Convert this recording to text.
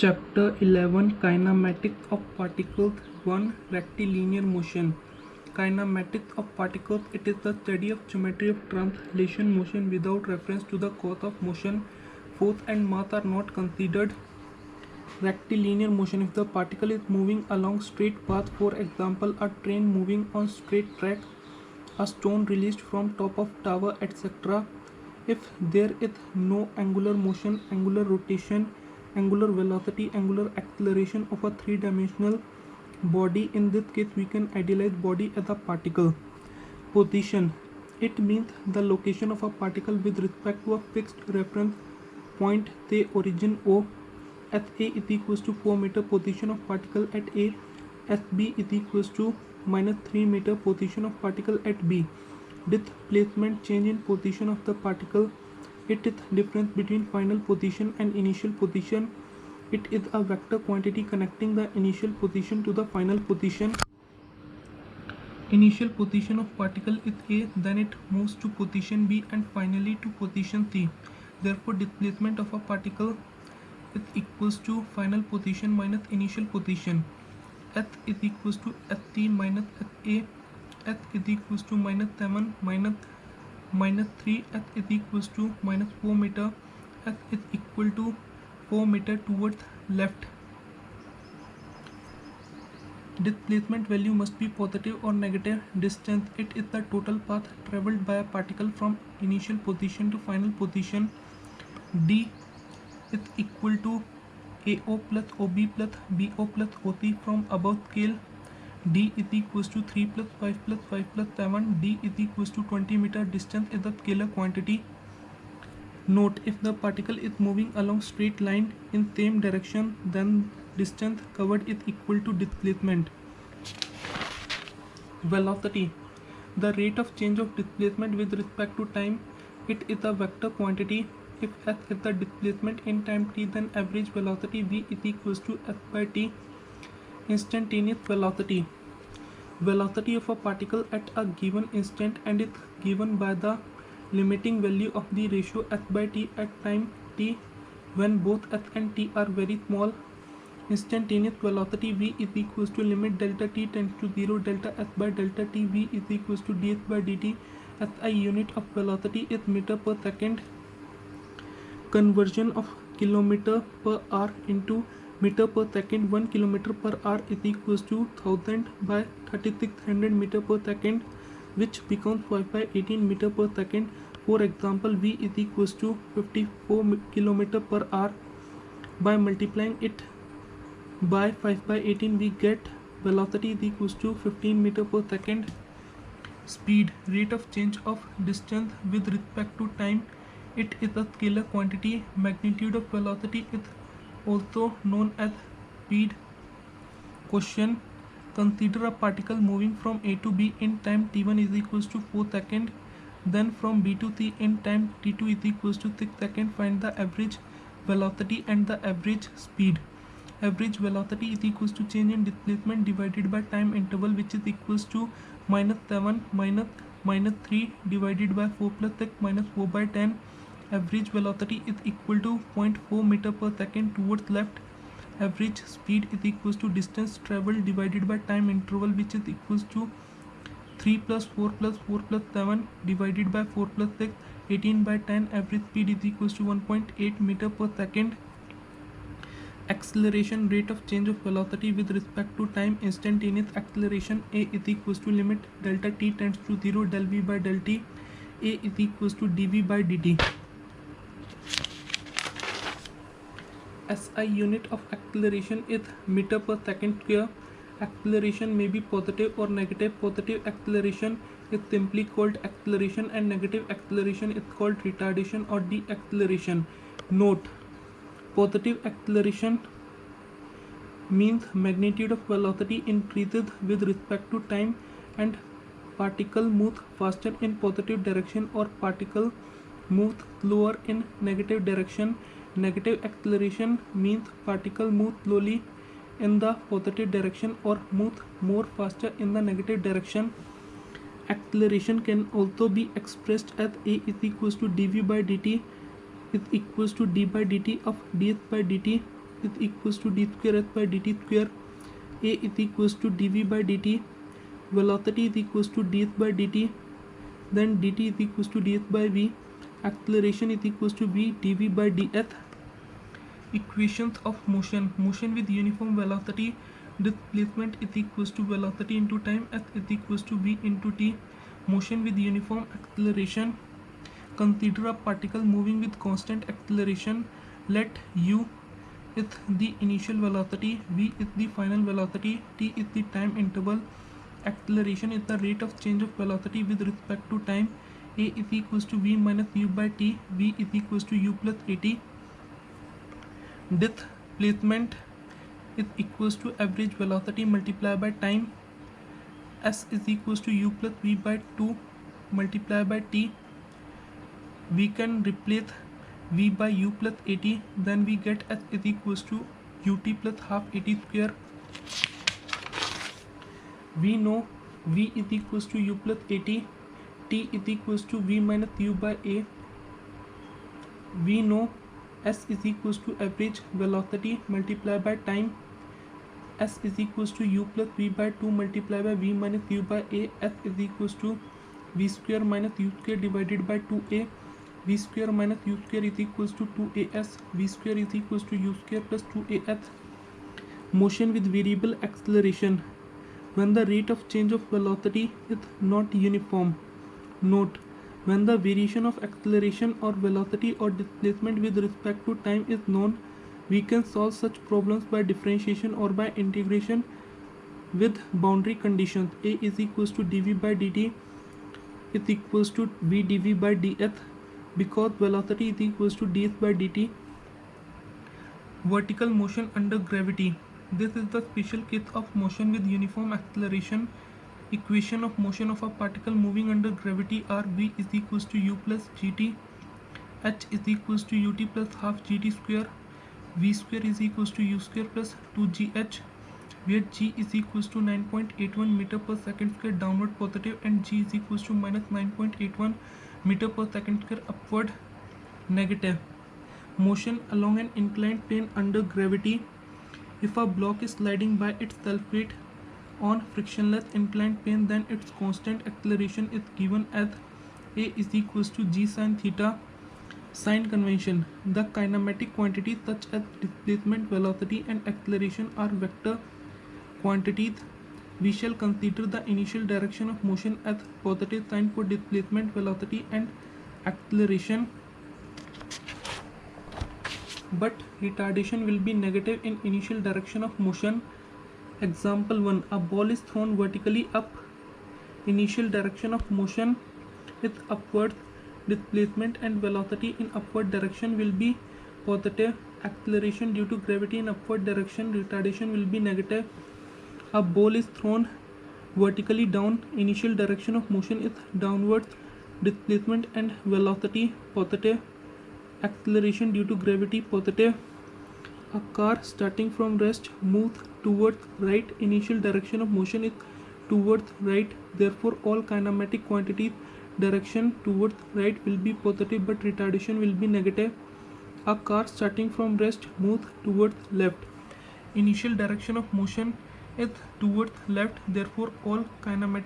Chapter 11 Kinematics of Particles 1 Rectilinear Motion. Kinematics of particles, it is the study of geometry of translation motion without reference to the cause of motion. Force and mass are not considered. Rectilinear motion, if the particle is moving along straight path, for example a train moving on straight track, a stone released from top of tower, etc. If there is no angular motion, angular rotation, angular velocity, angular acceleration of a three-dimensional body, in this case we can idealize body as a particle. Position, it means the location of a particle with respect to a fixed reference point, say origin O. SA is equals to 4 meter position of particle at A. SB is equals to minus 3 meter position of particle at B. Displacement, change in position of the particle. It is difference between final position and initial position. It is a vector quantity connecting the initial position to the final position. Initial position of particle is A, then it moves to position B and finally to position C. Therefore, displacement of a particle is equals to final position minus initial position. S is equals to SC minus SA. S is equals to minus 7 minus 3. S is equals to minus 4 meter. S is equal to 4 meter towards left. Displacement value must be positive or negative. Distance, it is the total path traveled by a particle from initial position to final position. D is equal to AO plus OB plus BO plus OC from above scale. D is equals to 3 plus 5 plus 5 plus 7. D is equals to 20 meter. Distance is a scalar quantity. Note, if the particle is moving along straight line in same direction, then distance covered is equal to displacement. Velocity, the rate of change of displacement with respect to time. It is a vector quantity. If s is the displacement in time t, then average velocity v is equals to s by t. Instantaneous velocity, velocity of a particle at a given instant and is given by the limiting value of the ratio s by t at time t when both s and t are very small. Instantaneous velocity v is equals to limit delta t tends to 0 delta s by delta t. V is equals to ds by dt. SI unit of velocity is meter per second. Conversion of kilometer per hour into meter per second. 1 kilometer per hour is equals to 1000 by 3600 meter per second, which becomes 5 by 18 meter per second. For example, v is equals to 54 kilometer per hour. By multiplying it by 5 by 18, we get velocity is equals to 15 meter per second. Speed, rate of change of distance with respect to time. It is a scalar quantity. Magnitude of velocity is also known as speed. Question, consider a particle moving from A to B in time t1 is equals to 4 seconds. Then from B to C in time t2 is equals to 6 seconds. Find the average velocity and the average speed. Average velocity is equals to change in displacement divided by time interval, which is equals to minus 7 minus 3 divided by 4 plus 6 minus 4 by 10. Average velocity is equal to 0.4 meter per second towards left. Average speed is equals to distance traveled divided by time interval, which is equals to 3 plus 4 plus 4 plus 7 divided by 4 plus 6, 18 by 10. Average speed is equals to 1.8 meter per second. Acceleration, rate of change of velocity with respect to time. Instantaneous acceleration, A is equals to limit delta t tends to 0 del v by del t. A is equals to dv by dt. SI unit of acceleration is meter per second square. Acceleration may be positive or negative. Positive acceleration is simply called acceleration and negative acceleration is called retardation or deceleration. Note, positive acceleration means magnitude of velocity increases with respect to time and particle moves faster in positive direction or particle moves slower in negative direction. Negative acceleration means particle moves slowly in the positive direction or moves more faster in the negative direction. Acceleration can also be expressed as A is equals to dv by dt is equals to d by dt of ds by dt. is equals to d square h by dt square. A is equals to dv by dt. Velocity is equals to dh by dt. Then dt is equals to dh by v. Acceleration is equals to v dv by dh. Equations of motion. Motion with uniform velocity. Displacement is equals to velocity into time. S is equals to v into t. Motion with uniform acceleration. Consider a particle moving with constant acceleration. Let u is the initial velocity, v is the final velocity, t is the time interval. Acceleration is the rate of change of velocity with respect to time. A is equals to v minus u by t. V is equals to u plus at. Displacement is equals to average velocity multiplied by time. S is equals to u plus v by 2 multiplied by t. We can replace v by u plus at, then we get s is equals to ut plus half at square. We know v is equals to u plus at, t is equals to v minus u by a. We know s is equals to average velocity multiplied by time. S is equals to u plus v by 2 multiplied by v minus u by a. S is equals to v square minus u square divided by 2a. V square minus u square is equals to 2as. V square is equals to u square plus 2as. Motion with variable acceleration. When the rate of change of velocity is not uniform. Note: when the variation of acceleration or velocity or displacement with respect to time is known, we can solve such problems by differentiation or by integration with boundary conditions. A is equals to dv by dt is equals to v dv by dh, because velocity is equals to dh by dt. Vertical motion under gravity. This is the special case of motion with uniform acceleration. Equation of motion of a particle moving under gravity are v is equals to u plus gt, h is equals to ut plus half gt square, v square is equals to u square plus 2gh, where g is equals to 9.81 meter per second square downward positive and g is equals to minus 9.81 meter per second square upward negative. Motion along an inclined plane under gravity. If a block is sliding by its self-weight on frictionless inclined plane, then its constant acceleration is given as a is equals to g sin theta. Sign convention. The kinematic quantities such as displacement, velocity and acceleration are vector quantities. We shall consider the initial direction of motion as positive sign for displacement, velocity and acceleration, but retardation will be negative in initial direction of motion. Example 1. A ball is thrown vertically up. Initial direction of motion is upward. Displacement and velocity in upward direction will be positive. Acceleration due to gravity in upward direction, retardation will be negative. A ball is thrown vertically down. Initial direction of motion is downwards. Displacement and velocity positive. Acceleration due to gravity positive. A car starting from rest moves towards right. Initial direction of motion is towards right. Therefore, all kinematic quantities direction towards right will be positive, but retardation will be negative. A car starting from rest moves towards left. Initial direction of motion is towards left. Therefore, all kinematic